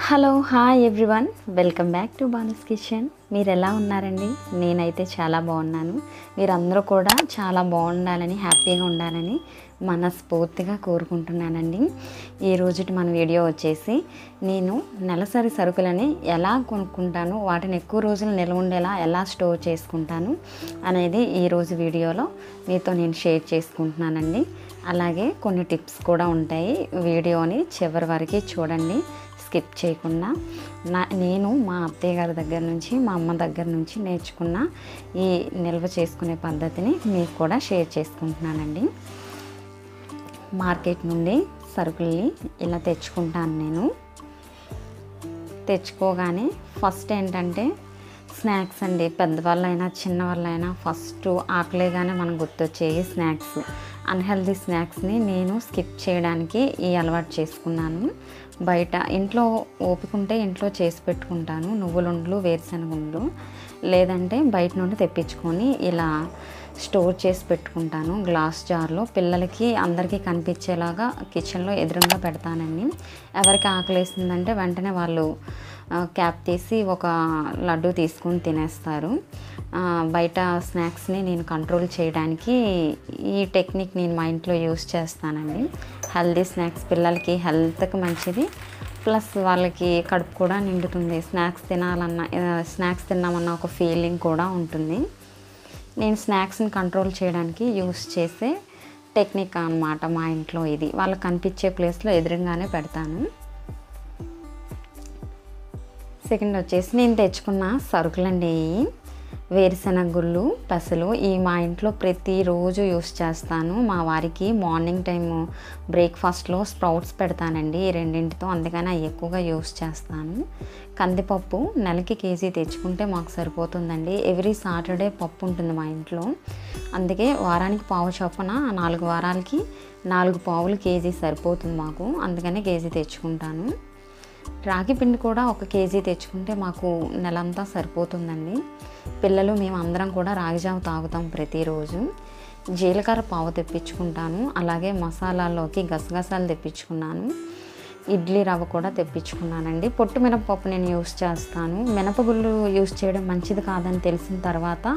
Hello hi everyone, welcome back to Banu's kitchen. మీరు ఎలా ఉన్నారండి? నేనైతే చాలా బాగున్నాను. మీరందరూ కూడా చాలా బాగుండాలని, హ్యాపీగా ఉండాలని మనస్ఫూర్తిగా కోరుకుంటున్నానండి. ఈరోజు మన వీడియో వచ్చేసి నేను నెలసరి సరుకులని ఎలా కొనుక్కుంటాను, వాటిని ఎక్కువ రోజులు నిల్వ ఉండేలా ఎలా స్టోర్ చేసుకుంటాను అనేది ఈరోజు వీడియోలో మీతో నేను షేర్ చేసుకుంటున్నానండి. అలాగే కొన్ని టిప్స్ కూడా ఉంటాయి. వీడియోని చివరి వరకు చూడండి, స్కిప్ చేయకుండా. నేను మా అత్తయ్య గారి దగ్గర నుంచి, మా అమ్మ దగ్గర నుంచి నేర్చుకున్న ఈ నిల్వ చేసుకునే పద్ధతిని మీకు కూడా షేర్ చేసుకుంటున్నానండి. మార్కెట్ నుండి సరుకుల్ని ఇలా తెచ్చుకుంటాను నేను. తెచ్చుకోగానే ఫస్ట్ ఏంటంటే స్నాక్స్ అండి. పెద్దవాళ్ళైనా చిన్నవాళ్ళైనా ఫస్ట్ ఆకలేగానే మనకు గుర్తొచ్చేవి స్నాక్స్. అన్హెల్దీ స్నాక్స్ని నేను స్కిప్ చేయడానికి ఈ అలవాటు చేసుకున్నాను. బయట ఇంట్లో ఓపికంటే ఇంట్లో చేసి పెట్టుకుంటాను. నువ్వులుండ్లు, వేరుశనగుండ్లు, లేదంటే బయట నుండి తెప్పించుకొని ఇలా స్టోర్ చేసి పెట్టుకుంటాను గ్లాస్ జార్లో. పిల్లలకి అందరికీ కనిపించేలాగా కిచెన్లో ఎదురుగా పెడతానండి. ఎవరికి ఆకలేసిందంటే వెంటనే వాళ్ళు క్యాప్ తీసి ఒక లడ్డు తీసుకొని తినేస్తారు. బయట స్నాక్స్ని నేను కంట్రోల్ చేయడానికి ఈ టెక్నిక్ నేను మా ఇంట్లో యూస్ చేస్తానండి. హెల్దీ స్నాక్స్ పిల్లలకి హెల్త్కి మంచిది, ప్లస్ వాళ్ళకి కడుపు కూడా నిండుతుంది. స్నాక్స్ తిన్నామన్న ఒక ఫీలింగ్ కూడా ఉంటుంది. నేను స్నాక్స్ని కంట్రోల్ చేయడానికి యూస్ చేసే టెక్నిక్ అన్నమాట మా ఇంట్లో ఇది. వాళ్ళకి కనిపించే ప్లేస్లో ఎదురుగానే పెడతాను. సెకండ్ వచ్చేసి నేను తెచ్చుకున్న సరుకులండి. వేరుశనగ గుళ్ళు, పెసలు ఈ మా ఇంట్లో ప్రతిరోజు యూస్ చేస్తాను. మా వారికి మార్నింగ్ టైం బ్రేక్ఫాస్ట్లో స్ప్రౌట్స్ పెడతానండి ఈ రెండింటితో, అందుకని అవి ఎక్కువగా యూస్ చేస్తాను. కందిపప్పు నెలకి కేజీ తెచ్చుకుంటే మాకు సరిపోతుందండి. ఎవ్రీ సాటర్డే పప్పు ఉంటుంది మా ఇంట్లో, అందుకే వారానికి పావు చొప్పున 4 వారాలకి 4 పావులు కేజీ సరిపోతుంది మాకు, అందుకని కేజీ తెచ్చుకుంటాను. రాగి పిండి కూడా 1 కేజీ తెచ్చుకుంటే మాకు నెలంతా సరిపోతుందండి. పిల్లలు మేము అందరం కూడా రాగి జావ తాగుతాం ప్రతిరోజు. జీలకర్ర పావు తెప్పించుకుంటాను. అలాగే మసాలాల్లోకి గసగసాలు తెప్పించుకున్నాను. ఇడ్లీ రవ్వ కూడా తెప్పించుకున్నానండి. పొట్టు మినపప్పు నేను యూస్ చేస్తాను. మినపగుళ్ళు యూస్ చేయడం మంచిది కాదని తెలిసిన తర్వాత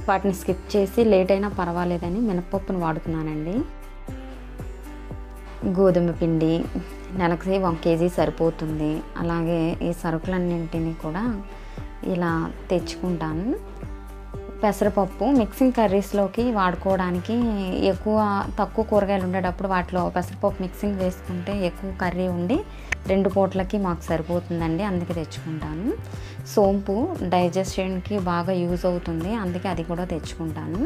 వాటిని స్కిప్ చేసి లేట్ అయినా పర్వాలేదని మినపప్పును వాడుతున్నానండి. గోధుమ పిండి నెలకి 1 కేజీ సరిపోతుంది. అలాగే ఈ సరుకులన్నింటినీ కూడా ఇలా తెచ్చుకుంటాను. పెసరపప్పు మిక్సింగ్ కర్రీస్లోకి వాడుకోవడానికి తక్కువ కూరగాయలు ఉండేటప్పుడు వాటిలో పెసరపప్పు మిక్సింగ్ వేసుకుంటే ఎక్కువ కర్రీ ఉండి 2 పూటలకి మాకు సరిపోతుందండి, అందుకే తెచ్చుకుంటాను. సోంపు డైజెషన్కి బాగా యూజ్ అవుతుంది, అందుకే అది కూడా తెచ్చుకుంటాను.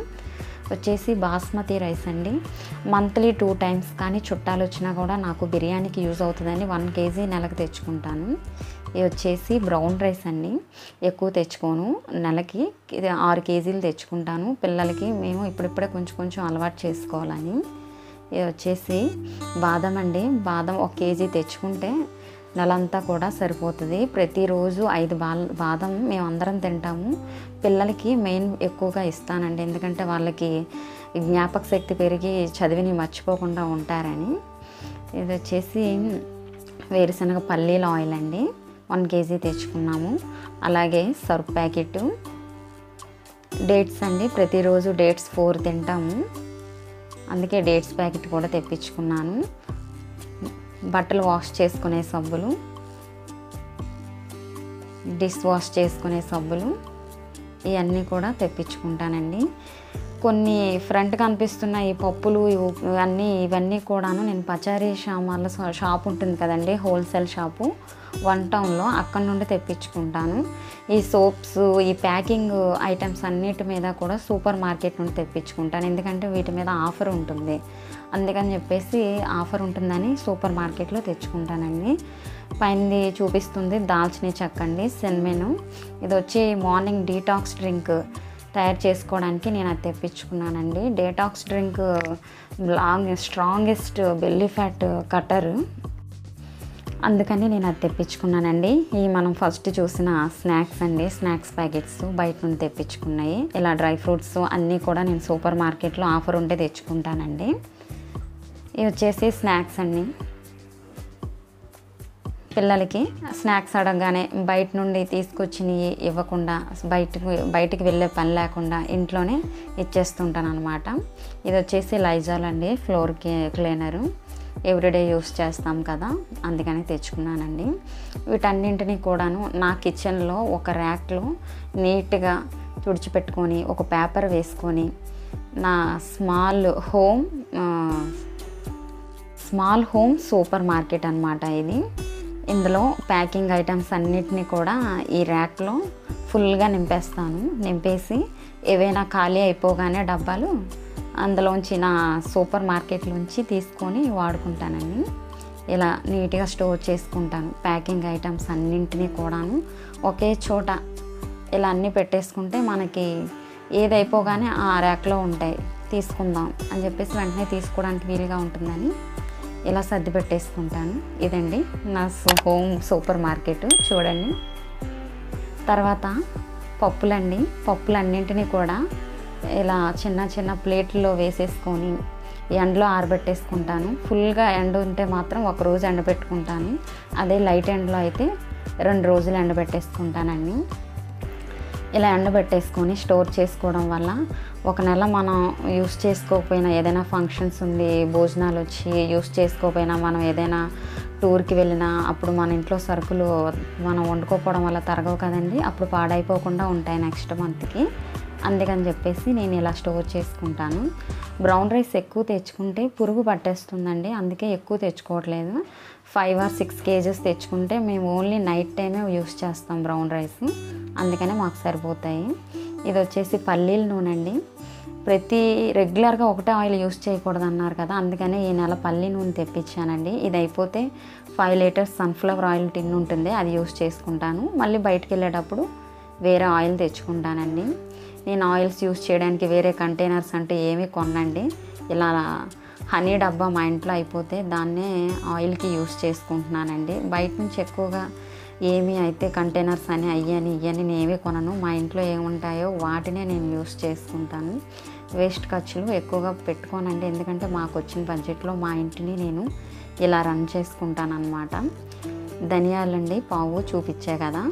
వచ్చేసి బాస్మతి రైస్ అండి. మంత్లీ 2 టైమ్స్ కానీ చుట్టాలు వచ్చినా కూడా నాకు బిర్యానీకి యూజ్ అవుతుందని 1 కేజీ నెలకు తెచ్చుకుంటాను. ఇది వచ్చేసి బ్రౌన్ రైస్ అండి. ఎక్కువ తెచ్చుకోను, నెలకి 6 కేజీలు తెచ్చుకుంటాను. పిల్లలకి మేము ఇప్పుడిప్పుడే కొంచెం అలవాటు చేసుకోవాలని. ఇది వచ్చేసి బాదం అండి. బాదం 1 కేజీ తెచ్చుకుంటే నెలంతా కూడా సరిపోతుంది. ప్రతిరోజు 5 బాదం మేము అందరం తింటాము. పిల్లలకి మెయిన్ ఎక్కువగా ఇస్తానండి, ఎందుకంటే వాళ్ళకి జ్ఞాపక శక్తి పెరిగి చదివిని మర్చిపోకుండా ఉంటారని. ఇది వచ్చేసి వేరుశనగ పల్లీల ఆయిల్ అండి. 1 కేజీ తెచ్చుకున్నాము. అలాగే సర్ఫ్ ప్యాకెట్, డేట్స్ అండి. ప్రతిరోజు డేట్స్ 4 తింటాము, అందుకే డేట్స్ ప్యాకెట్ కూడా తెప్పించుకున్నాను. బట్టలు వాష్ చేసుకునే సబ్బులు, డిష్ వాష్ చేసుకునే సబ్బులు, ఇవన్నీ కూడా కొన్ని ఫ్రంట్ కనిపిస్తున్న ఈ పప్పులు ఇవన్నీ కూడాను నేను పచారీ సామాన్ల షాప్ ఉంటుంది కదండి, హోల్సేల్ షాపు 1 టౌన్లో, అక్కడ నుండి తెప్పించుకుంటాను. ఈ సోప్స్, ఈ ప్యాకింగ్ ఐటమ్స్ అన్నిటి మీద కూడా సూపర్ మార్కెట్ నుండి తెప్పించుకుంటాను, ఎందుకంటే వీటి మీద ఆఫర్ ఉంటుంది. అందుకని చెప్పేసి ఆఫర్ ఉంటుందని సూపర్ మార్కెట్లో తెచ్చుకుంటానండి. పైనది చూపిస్తుంది దాల్చిన చెక్క అండి, సిన్నమన్. ఇది వచ్చి మార్నింగ్ డీటాక్స్ డ్రింక్ తయారు చేసుకోవడానికి నేను అది తెప్పించుకున్నానండి. Detox drink strongest belly fat cutter, అందుకని నేను అది తెప్పించుకున్నానండి. ఈ మనం ఫస్ట్ చూసిన స్నాక్స్ అండి, స్నాక్స్ ప్యాకెట్స్ బయట నుండి తెప్పించుకున్నాయి. ఇలా డ్రై ఫ్రూట్స్ అన్నీ కూడా నేను సూపర్ మార్కెట్లో ఆఫర్ ఉంటే తెచ్చుకుంటానండి. ఇవి వచ్చేసి స్నాక్స్ అండి. పిల్లలకి స్నాక్స్ అడగగానే బయట నుండి తీసుకొచ్చినవి ఇవ్వకుండా బయటికి వెళ్ళే పని లేకుండా ఇంట్లోనే ఇచ్చేస్తుంటాను అనమాట. ఇది వచ్చేసి లైజాల్ అండి, ఫ్లోర్ క్లీనరు. ఎవ్రీడే యూస్ చేస్తాం కదా, అందుకని తెచ్చుకున్నానండి. వీటన్నింటినీ కూడాను నా కిచెన్లో ఒక ర్యాక్లో నీట్గా తుడిచిపెట్టుకొని ఒక పేపర్ వేసుకొని నా స్మాల్ హోమ్ సూపర్ మార్కెట్ అనమాట ఇది. ఇందులో ప్యాకింగ్ ఐటమ్స్ అన్నిటినీ కూడా ఈ ర్యాక్లో ఫుల్గా నింపేసి ఏవైనా ఖాళీ అయిపోగానే డబ్బాలు అందులోంచి నా సూపర్ మార్కెట్లోంచి తీసుకొని వాడుకుంటానండి. ఇలా నీట్గా స్టోర్ చేసుకుంటాను. ప్యాకింగ్ ఐటమ్స్ అన్నింటినీ కూడాను ఒకే చోట ఇలా అన్నీ పెట్టేసుకుంటే మనకి ఏది అయిపోగానే ఆ ర్యాక్లో ఉంటాయి, తీసుకుందాం అని చెప్పేసి వెంటనే తీసుకోవడానికి వీలుగా ఉంటుందని ఇలా సర్ది పెట్టేసుకుంటాను. ఇదండి నా హోమ్ సూపర్ మార్కెట్ చూడండి. తర్వాత పప్పులన్నింటినీ కూడా ఇలా చిన్న చిన్న ప్లేట్లో వేసేసుకొని ఎండలో ఆరబెట్టేసుకుంటాను. ఫుల్గా ఎండ ఉంటే మాత్రం ఒకరోజు ఎండబెట్టుకుంటాను. అదే లైట్ ఎండలో అయితే 2 రోజులు ఎండబెట్టేసుకుంటానండి. ఇలా ఎండబెట్టేసుకొని స్టోర్ చేసుకోవడం వల్ల ఒక నెల మనం యూస్ చేసుకోకపోయినా, ఏదైనా ఫంక్షన్స్ ఉంది, భోజనాలు వచ్చి యూస్ చేసుకోకపోయినా, మనం ఏదైనా టూర్కి వెళ్ళినా అప్పుడు మన ఇంట్లో సరుకులు మనం వండుకోకపోవడం వల్ల తరగవు కదండి, అప్పుడు పాడైపోకుండా ఉంటాయి నెక్స్ట్ మంత్కి. అందుకని చెప్పేసి నేను ఇలా స్టోర్ చేసుకుంటాను. బ్రౌన్ రైస్ ఎక్కువ తెచ్చుకుంటే పురుగు పట్టేస్తుందండి, అందుకే ఎక్కువ తెచ్చుకోవట్లేదు. 5 or 6 kgs తెచ్చుకుంటే మేము ఓన్లీ నైట్ టైమే యూస్ చేస్తాం బ్రౌన్ రైస్, అందుకనే మాకు సరిపోతాయి. ఇది వచ్చేసి పల్లీల నూనె అండి. రెగ్యులర్గా ఒకటే ఆయిల్ యూస్ చేయకూడదు అన్నారు కదా, అందుకనే ఈ నెల పల్లి నూనె తెప్పించానండి. ఇది అయిపోతే 5 లీటర్స్ సన్ఫ్లవర్ ఆయిల్ టిన్ ఉంటుంది, అది యూస్ చేసుకుంటాను. మళ్ళీ బయటికి వెళ్ళేటప్పుడు వేరే ఆయిల్ తెచ్చుకుంటానండి. నేను ఆయిల్స్ యూస్ చేయడానికి వేరే కంటైనర్స్ అంటే ఏమీ కొనండి. ఇలా హనీ డబ్బా మా ఇంట్లో అయిపోతే దాన్నే ఆయిల్కి యూస్ చేసుకుంటున్నానండి. బయట నుంచి ఎక్కువగా ఏమి అయితే కంటైనర్స్ అని ఇవని నేను ఏమీ కొనను. మా ఇంట్లో ఏముంటాయో వాటినే నేను యూస్ చేసుకుంటాను. వేస్ట్ ఖర్చులు ఎక్కువగా పెట్టుకోనండి, ఎందుకంటే మాకు వచ్చిన బడ్జెట్లో మా ఇంటిని నేను ఇలా రన్ చేసుకుంటాను అన్నమాట. ధనియాలండి, పావు చూపించే కదా,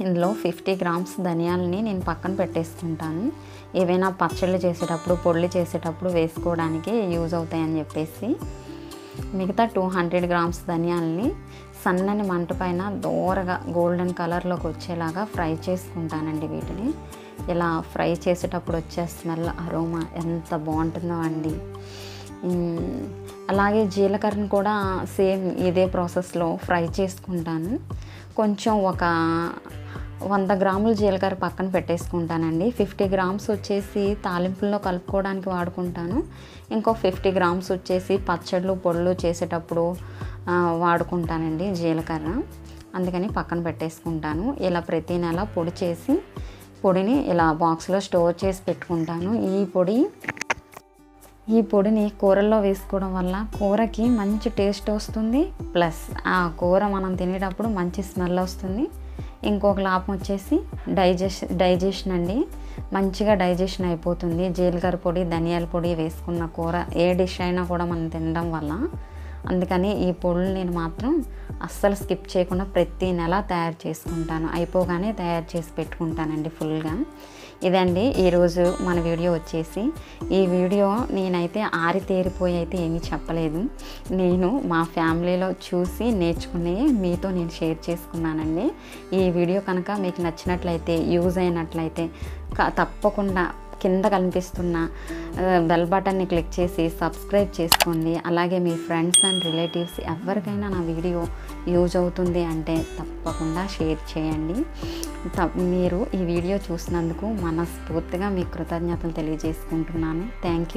ఇందులో 50 grams ధనియాలని నేను పక్కన పెట్టేసుకుంటాను. ఏవైనా పచ్చళ్ళు చేసేటప్పుడు, పొడులు చేసేటప్పుడు వేసుకోవడానికి యూజ్ అవుతాయని చెప్పేసి. మిగతా 200 grams ధనియాలని సన్నని మంట పైన దోరగా గోల్డెన్ కలర్లోకి వచ్చేలాగా ఫ్రై చేసుకుంటానండి. వీటిని ఇలా ఫ్రై చేసేటప్పుడు వచ్చే స్మెల్, అరోమా ఎంత బాగుంటుందో అండి. అలాగే జీలకర్రను కూడా సేమ్ ఇదే ప్రాసెస్లో ఫ్రై చేసుకుంటాను. కొంచెం ఒక 100 grams జీలకర్ర పక్కన పెట్టేసుకుంటానండి. 50 grams వచ్చేసి తాలింపుల్లో కలుపుకోవడానికి వాడుకుంటాను. ఇంకో 50 grams వచ్చేసి పచ్చళ్ళు, పొడులు చేసేటప్పుడు వాడుకుంటానండి జీలకర్ర, అందుకని పక్కన పెట్టేసుకుంటాను. ఇలా ప్రతి నెల పొడిని ఇలా బాక్స్లో స్టోర్ చేసి పెట్టుకుంటాను. ఈ పొడిని కూరల్లో వేసుకోవడం వల్ల కూరకి మంచి టేస్ట్ వస్తుంది, ప్లస్ ఆ కూర మనం తినేటప్పుడు మంచి స్మెల్ వస్తుంది. ఇంకొక లాభం వచ్చేసి డైజెషన్ అండి, మంచిగా డైజెషన్ అయిపోతుంది. జీలకర్ర పొడి, ధనియాల పొడి వేసుకున్న కూర ఏ డిష్ అయినా కూడా మనం తినడం వల్ల. అందుకని ఈ పొడులు నేను మాత్రం అస్సలు స్కిప్ చేయకుండా ప్రతి నెల తయారు చేసుకుంటాను. అయిపోగానే తయారు చేసి పెట్టుకుంటానండి ఫుల్గా. ఇదండి ఈరోజు మన వీడియో వచ్చేసి. ఈ వీడియో నేనైతే ఆరితేరిపోయి అయితే ఏమీ చెప్పలేదు, నేను మా ఫ్యామిలీలో చూసి నేర్చుకుని మీతో నేను షేర్ చేసుకున్నానండి. ఈ వీడియో కనుక మీకు నచ్చినట్లయితే, యూజ్ అయినట్లయితే తప్పకుండా కింద కనిపిస్తున్న బెల్ బటన్ని క్లిక్ చేసి సబ్స్క్రైబ్ చేసుకోండి. అలాగే మీ ఫ్రెండ్స్ అండ్ రిలేటివ్స్ ఎవరికైనా నా వీడియో యూజ్ అవుతుంది అంటే తప్పకుండా షేర్ చేయండి. మీరు ఈ వీడియో చూసినందుకు మనస్ఫూర్తిగా మీ కృతజ్ఞతలు తెలియజేసుకుంటున్నాను. Thank you.